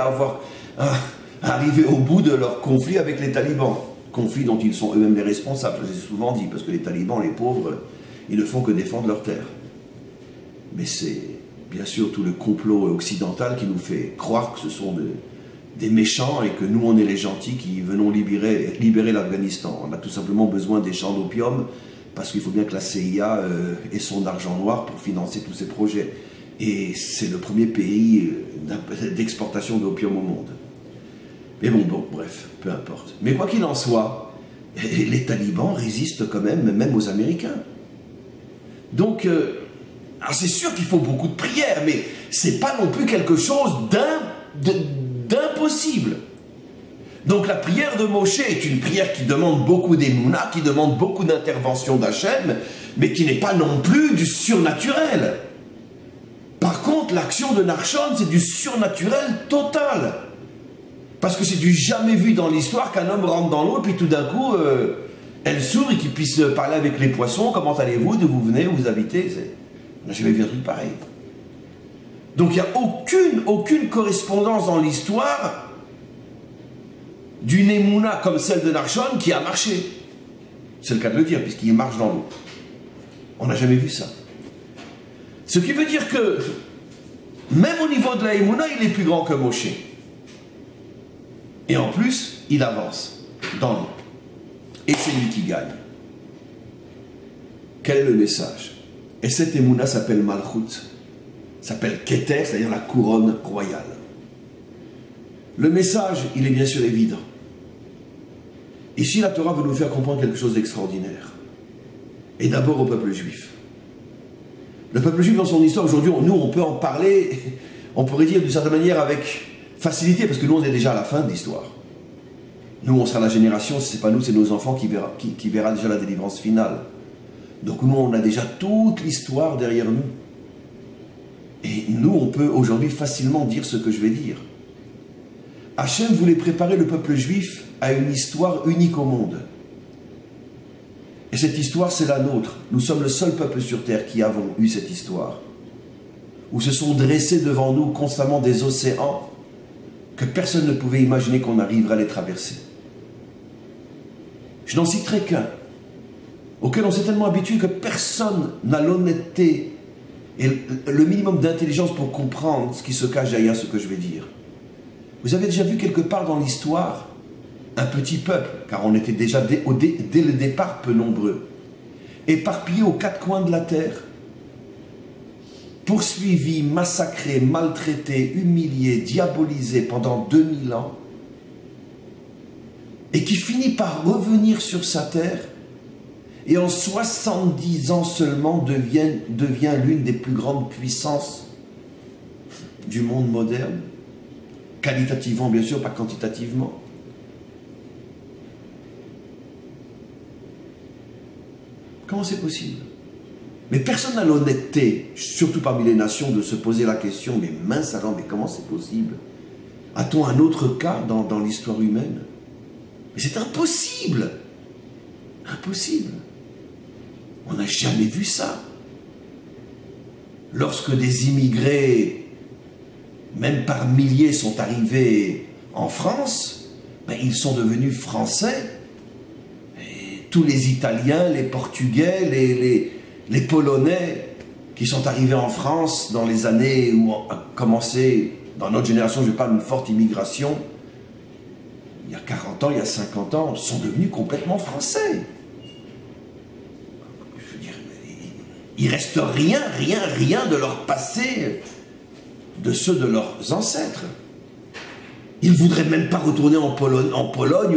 au bout de leur conflit avec les talibans. Conflit dont ils sont eux-mêmes les responsables, je l'ai souvent dit, parce que les talibans, les pauvres, ils ne font que défendre leur terre. Mais c'est bien sûr tout le complot occidental qui nous fait croire que ce sont des méchants et que nous, on est les gentils qui venons libérer l'Afghanistan. On a tout simplement besoin des champs d'opium parce qu'il faut bien que la CIA ait son argent noir pour financer tous ces projets. Et c'est le premier pays d'exportation d'opium au monde. Mais bon, bref, peu importe. Mais quoi qu'il en soit, les talibans résistent quand même aux Américains. Donc, c'est sûr qu'il faut beaucoup de prières, mais c'est pas non plus quelque chose d'impossible. Donc la prière de Moshe est une prière qui demande beaucoup d'émouna, qui demande beaucoup d'intervention d'Hachem, mais qui n'est pas non plus du surnaturel. Par contre, l'action de Narshon, c'est du surnaturel total. Parce que c'est du jamais vu dans l'histoire qu'un homme rentre dans l'eau, et puis tout d'un coup, elle s'ouvre et qu'il puisse parler avec les poissons. Comment allez-vous? D'où vous venez? Où vous habitez? On n'a jamais vu un truc pareil. Donc il n'y a aucune correspondance dans l'histoire d'une émouna comme celle de Narshon qui a marché. C'est le cas de le dire, puisqu'il marche dans l'eau. On n'a jamais vu ça. Ce qui veut dire que, même au niveau de la émouna, il est plus grand que Moshe. Et en plus, il avance dans l'eau. et c'est lui qui gagne. Quel est le message? Et cette émouna s'appelle Malchut, s'appelle Keter, c'est-à-dire la couronne royale. Le message, il est bien sûr évident. Ici, la Torah veut nous faire comprendre quelque chose d'extraordinaire. Et d'abord au peuple juif. Le peuple juif, dans son histoire, aujourd'hui, nous, on peut en parler, on pourrait dire d'une certaine manière avec facilité, parce que nous, on est déjà à la fin de l'histoire. Nous, on sera la génération, si ce n'est pas nous, c'est nos enfants qui verra déjà la délivrance finale. Donc nous, on a déjà toute l'histoire derrière nous. Et nous, on peut aujourd'hui facilement dire ce que je vais dire. Hachem voulait préparer le peuple juif à une histoire unique au monde. Et cette histoire, c'est la nôtre. Nous sommes le seul peuple sur terre qui avons eu cette histoire. Où se sont dressés devant nous constamment des océans que personne ne pouvait imaginer qu'on arriverait à les traverser. Je n'en citerai qu'un, auquel on s'est tellement habitué que personne n'a l'honnêteté et le minimum d'intelligence pour comprendre ce qui se cache derrière ce que je vais dire. Vous avez déjà vu quelque part dans l'histoire un petit peuple, car on était déjà dès le départ peu nombreux, éparpillés aux quatre coins de la terre, poursuivis, massacrés, maltraités, humiliés, diabolisés pendant 2000 ans, et qui finit par revenir sur sa terre, et en 70 ans seulement devient l'une des plus grandes puissances du monde moderne, qualitativement bien sûr, pas quantitativement. Comment c'est possible? Mais personne n'a l'honnêteté, surtout parmi les nations, de se poser la question, mais mince alors, mais comment c'est possible? A-t-on un autre cas dans l'histoire humaine? Mais c'est impossible! Impossible! On n'a jamais vu ça. Lorsque des immigrés, même par milliers, sont arrivés en France, ben, ils sont devenus français. Et tous les Italiens, les Portugais, les Polonais qui sont arrivés en France dans les années où a commencé, dans notre génération, je parle d'une forte immigration, il y a 40 ans, il y a 50 ans, sont devenus complètement français. Je veux dire, il ne reste rien de leur passé, de ceux de leurs ancêtres. Ils ne voudraient même pas retourner en Pologne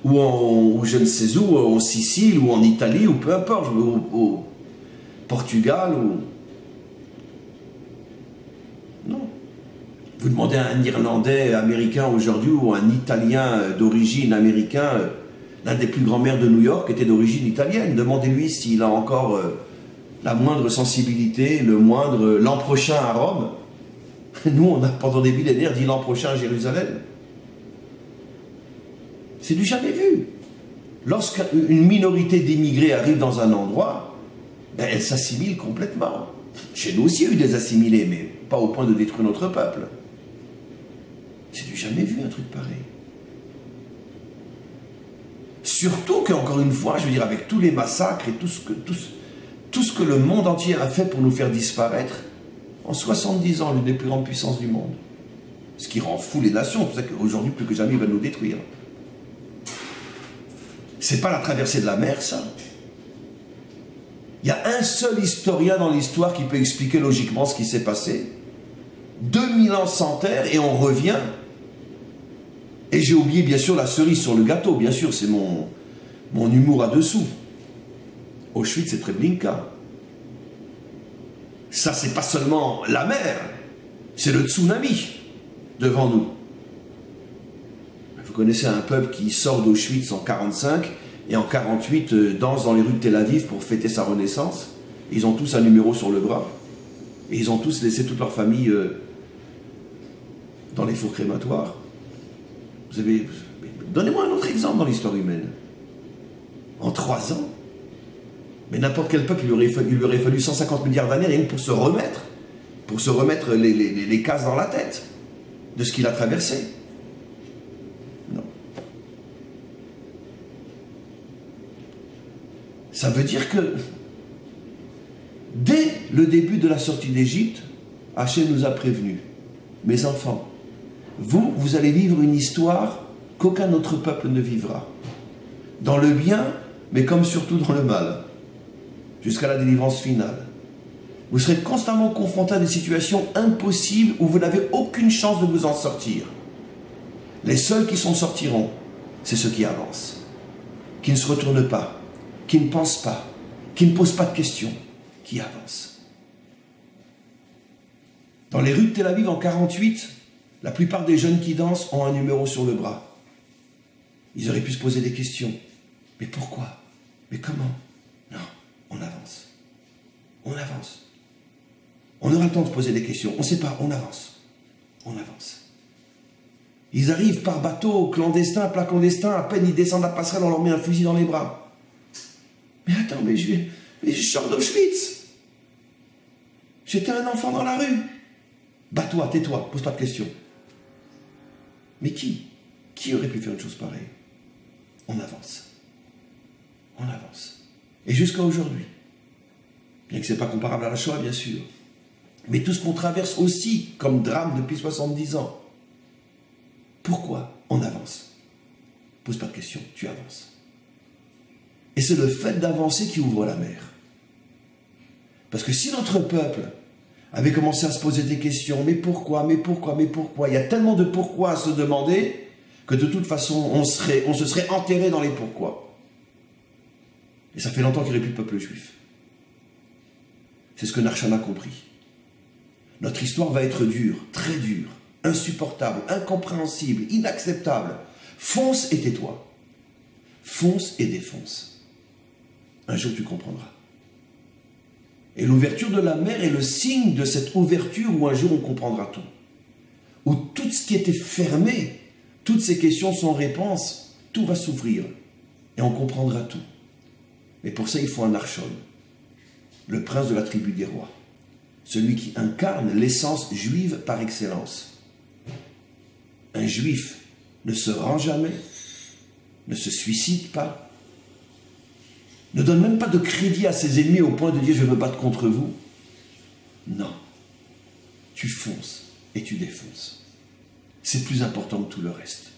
ou je ne sais où, en Sicile ou en Italie ou peu importe, au Portugal ou... Non. Vous demandez à un Irlandais américain aujourd'hui ou un Italien d'origine américain, l'un des plus grands maires de New York était d'origine italienne, demandez-lui s'il a encore la moindre sensibilité, l'an prochain à Rome. Nous, on a pendant des millénaires dit l'an prochain à Jérusalem. C'est du jamais vu. Lorsqu'une minorité d'immigrés arrive dans un endroit, ben, elle s'assimile complètement. Chez nous aussi, il y a eu des assimilés, mais pas au point de détruire notre peuple. C'est du jamais vu, un truc pareil. Surtout qu'encore une fois, je veux dire, avec tous les massacres et tout ce que le monde entier a fait pour nous faire disparaître, en 70 ans, l'une des plus grandes puissances du monde. Ce qui rend fou les nations, c'est pour ça qu'aujourd'hui, plus que jamais, ils veulent nous détruire. C'est pas la traversée de la mer, ça. Il y a un seul historien dans l'histoire qui peut expliquer logiquement ce qui s'est passé. 2000 ans sans terre et on revient. Et j'ai oublié bien sûr la cerise sur le gâteau, bien sûr, c'est mon humour à dessous. Auschwitz et Treblinka. Ça, c'est pas seulement la mer, c'est le tsunami devant nous. Vous connaissez un peuple qui sort d'Auschwitz en 1945 et en 1948 danse dans les rues de Tel Aviv pour fêter sa renaissance. Ils ont tous un numéro sur le bras. Et ils ont tous laissé toute leur famille dans les fours crématoires. Donnez-moi un autre exemple dans l'histoire humaine. En 3 ans, mais n'importe quel peuple, il lui aurait fallu 150 milliards d'années rien que pour se remettre les cases dans la tête de ce qu'il a traversé. Non. Ça veut dire que dès le début de la sortie d'Égypte, Hachem nous a prévenus. Mes enfants, vous allez vivre une histoire qu'aucun autre peuple ne vivra. dans le bien, mais comme surtout dans le mal, jusqu'à la délivrance finale. Vous serez constamment confronté à des situations impossibles où vous n'avez aucune chance de vous en sortir. Les seuls qui s'en sortiront, c'est ceux qui avancent, qui ne se retournent pas, qui ne pensent pas, qui ne posent pas de questions, qui avancent. Dans les rues de Tel Aviv en 48, la plupart des jeunes qui dansent ont un numéro sur le bras. Ils auraient pu se poser des questions. Mais pourquoi? Mais comment? Non, on avance. On avance. On aura le temps de se poser des questions. On ne sait pas, on avance. On avance. Ils arrivent par bateau, clandestin, plat clandestin, à peine ils descendent la passerelle, on leur met un fusil dans les bras. Mais attends, mais je sors d'Auschwitz. J'étais un enfant dans la rue. Bats-toi, tais-toi, pose pas de questions. Mais qui aurait pu faire une chose pareille? On avance. On avance. Et jusqu'à aujourd'hui. Bien que ce n'est pas comparable à la Shoah, bien sûr. Mais tout ce qu'on traverse aussi comme drame depuis 70 ans. Pourquoi on avance? Pose pas de questions, tu avances. Et c'est le fait d'avancer qui ouvre la mer. Parce que si notre peuple avait commencé à se poser des questions, mais pourquoi, mais pourquoi, mais pourquoi, il y a tellement de pourquoi à se demander que de toute façon, on se serait enterré dans les pourquoi. Et ça fait longtemps qu'il n'y aurait plus de peuple juif. C'est ce que Narsham a compris. Notre histoire va être dure, très dure, insupportable, incompréhensible, inacceptable. Fonce et tais-toi. Fonce et défonce. Un jour tu comprendras. Et l'ouverture de la mer est le signe de cette ouverture où un jour on comprendra tout. Où tout ce qui était fermé, toutes ces questions sans réponse, tout va s'ouvrir. Et on comprendra tout. Mais pour ça, il faut un Archon, le prince de la tribu des rois. Celui qui incarne l'essence juive par excellence. Un juif ne se rend jamais, ne se suicide pas, ne donne même pas de crédit à ses ennemis au point de dire « je veux battre contre vous ». Non, tu fonces et tu défonces. C'est plus important que tout le reste.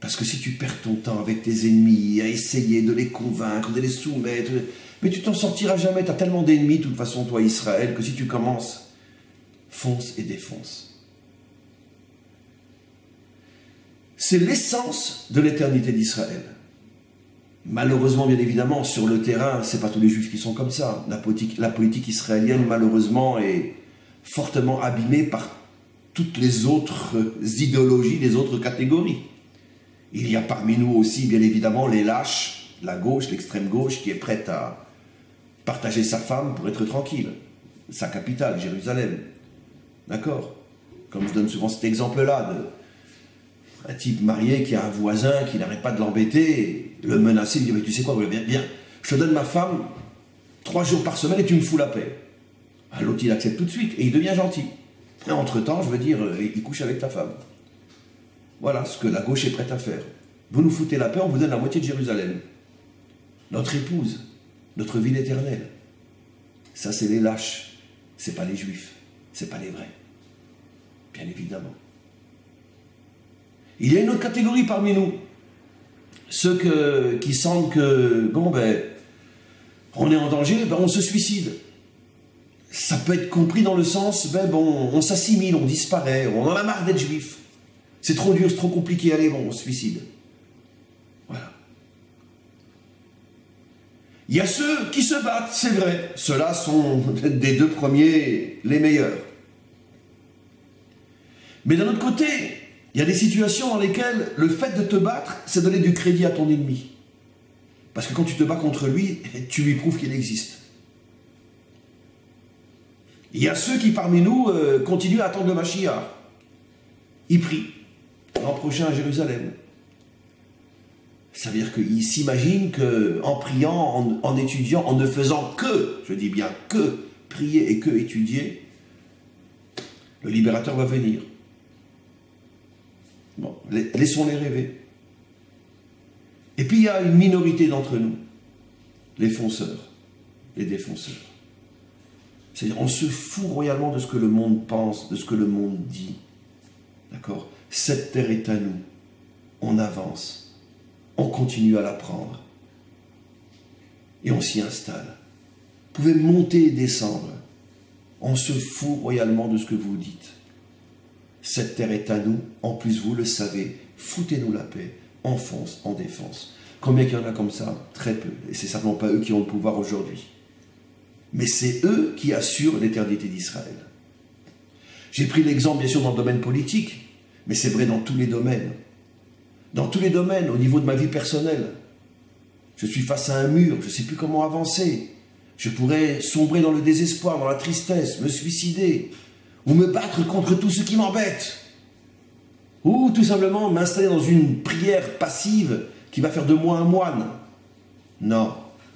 Parce que si tu perds ton temps avec tes ennemis, à essayer de les convaincre, de les soumettre, mais tu t'en sortiras jamais, tu as tellement d'ennemis, de toute façon, toi, Israël, que si tu commences, fonce et défonce. C'est l'essence de l'éternité d'Israël. Malheureusement, bien évidemment, sur le terrain, ce n'est pas tous les juifs qui sont comme ça. La politique israélienne, malheureusement, est fortement abîmée par toutes les autres idéologies, les autres catégories. Il y a parmi nous aussi, bien évidemment, les lâches, la gauche, l'extrême gauche, qui est prête à partager sa femme pour être tranquille. Sa capitale, Jérusalem. D'accord? Comme je donne souvent cet exemple-là, un type marié qui a un voisin qui n'arrête pas de l'embêter, le menacer, il dit « mais tu sais quoi, viens, je te donne ma femme 3 jours par semaine et tu me fous la paix. » L'autre, il accepte tout de suite et il devient gentil. Et entre-temps, je veux dire, il couche avec ta femme. Voilà ce que la gauche est prête à faire. Vous nous foutez la paix, on vous donne la moitié de Jérusalem. Notre épouse, notre ville éternelle. Ça, c'est les lâches. C'est pas les juifs. C'est pas les vrais. Bien évidemment. Il y a une autre catégorie parmi nous. Ceux qui sentent que, bon, on est en danger, on se suicide. Ça peut être compris dans le sens, on s'assimile, on disparaît, on en a marre d'être juif. C'est trop dur, c'est trop compliqué, allez, on se suicide. Voilà. Il y a ceux qui se battent, c'est vrai. Ceux-là sont des 2 premiers les meilleurs. Mais d'un autre côté, il y a des situations dans lesquelles le fait de te battre, c'est donner du crédit à ton ennemi. Parce que quand tu te bats contre lui, tu lui prouves qu'il existe. Il y a ceux qui, parmi nous, continuent à attendre le Mashiach. Ils prient. L'an prochain à Jérusalem. Ça veut dire qu'ils s'imaginent qu'en priant, en étudiant, en ne faisant que, je dis bien que, prier et que étudier, le libérateur va venir. Bon, laissons-les rêver. Et puis il y a une minorité d'entre nous, les fonceurs, les défonceurs. C'est-à-dire, on se fout royalement de ce que le monde pense, de ce que le monde dit. D'accord? Cette terre est à nous. On avance. on continue à l'apprendre. Et on s'y installe. Vous pouvez monter et descendre. On se fout royalement de ce que vous dites. Cette terre est à nous, en plus vous le savez, foutez-nous la paix, on fonce, on défonce. Combien qu'il y en a comme ça? Très peu. Et c'est certainement pas eux qui ont le pouvoir aujourd'hui. Mais c'est eux qui assurent l'éternité d'Israël. J'ai pris l'exemple bien sûr dans le domaine politique, mais c'est vrai dans tous les domaines. Dans tous les domaines, au niveau de ma vie personnelle. Je suis face à un mur, je ne sais plus comment avancer. Je pourrais sombrer dans le désespoir, dans la tristesse, me suicider, ou me battre contre tout ce qui m'embête. Ou tout simplement m'installer dans une prière passive qui va faire de moi un moine. Non.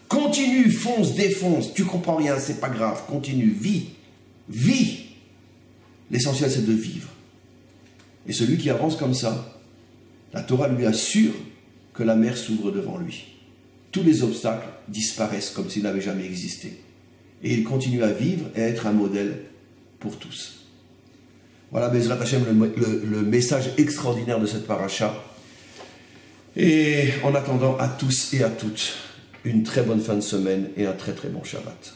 Continue, fonce, défonce. Tu comprends rien, c'est pas grave. Continue, vis. Vis. L'essentiel, c'est de vivre. Et celui qui avance comme ça, la Torah lui assure que la mer s'ouvre devant lui. Tous les obstacles disparaissent comme s'ils n'avaient jamais existé. Et il continue à vivre et à être un modèle pour tous. Voilà, Bezrat Hashem, le message extraordinaire de cette paracha. Et en attendant à tous et à toutes, une très bonne fin de semaine et un très très bon Shabbat.